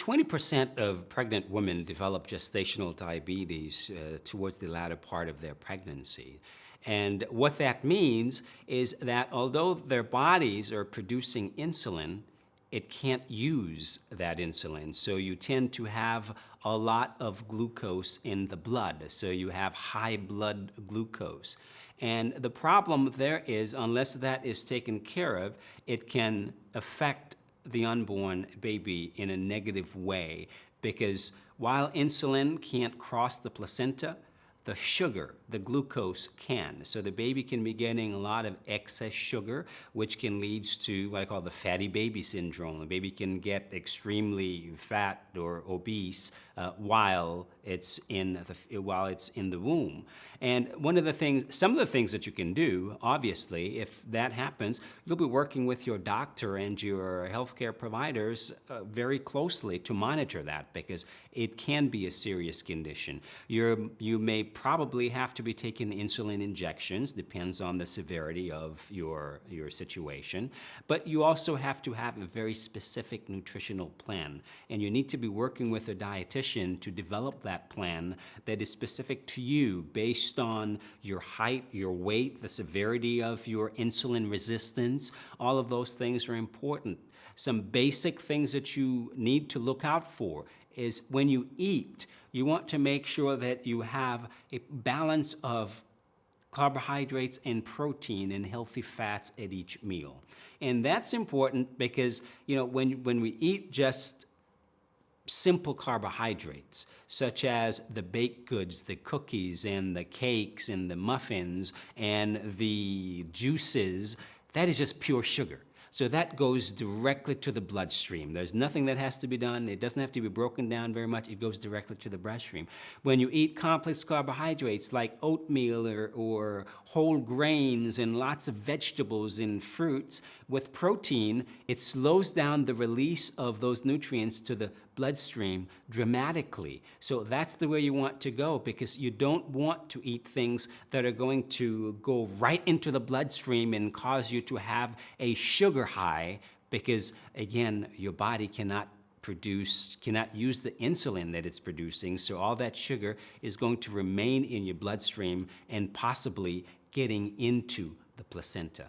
20% of pregnant women develop gestational diabetes towards the latter part of their pregnancy. And what that means is that although their bodies are producing insulin, it can't use that insulin. So you tend to have a lot of glucose in the blood. So you have high blood glucose. And the problem there is, unless that is taken care of, it can affect the unborn baby in a negative way, because while insulin can't cross the placenta, the sugar, the glucose can. So the baby can be getting a lot of excess sugar, which can lead to what I call the fatty baby syndrome. The baby can get extremely fat or obese while it's in the womb. And some of the things that you can do, obviously, if that happens, you'll be working with your doctor and your healthcare providers very closely to monitor that, because it can be a serious condition. You may probably have to be taking insulin injections, depends on the severity of your situation, but you also have to have a very specific nutritional plan, and you need to be working with a dietitian to develop that plan that is specific to you based on your height, your weight, the severity of your insulin resistance. All of those things are important. Some basic things that you need to look out for is when you eat, you want to make sure that you have a balance of carbohydrates and protein and healthy fats at each meal. And that's important because, when we eat just simple carbohydrates, such as the baked goods, the cookies and the cakes and the muffins and the juices, that is just pure sugar. So that goes directly to the bloodstream. There's nothing that has to be done. It doesn't have to be broken down very much. It goes directly to the bloodstream. When you eat complex carbohydrates like oatmeal or whole grains and lots of vegetables and fruits with protein, it slows down the release of those nutrients to the bloodstream dramatically. So that's the way you want to go, because you don't want to eat things that are going to go right into the bloodstream and cause you to have a sugar high, because again, your body cannot use the insulin that it's producing, so all that sugar is going to remain in your bloodstream and possibly getting into the placenta.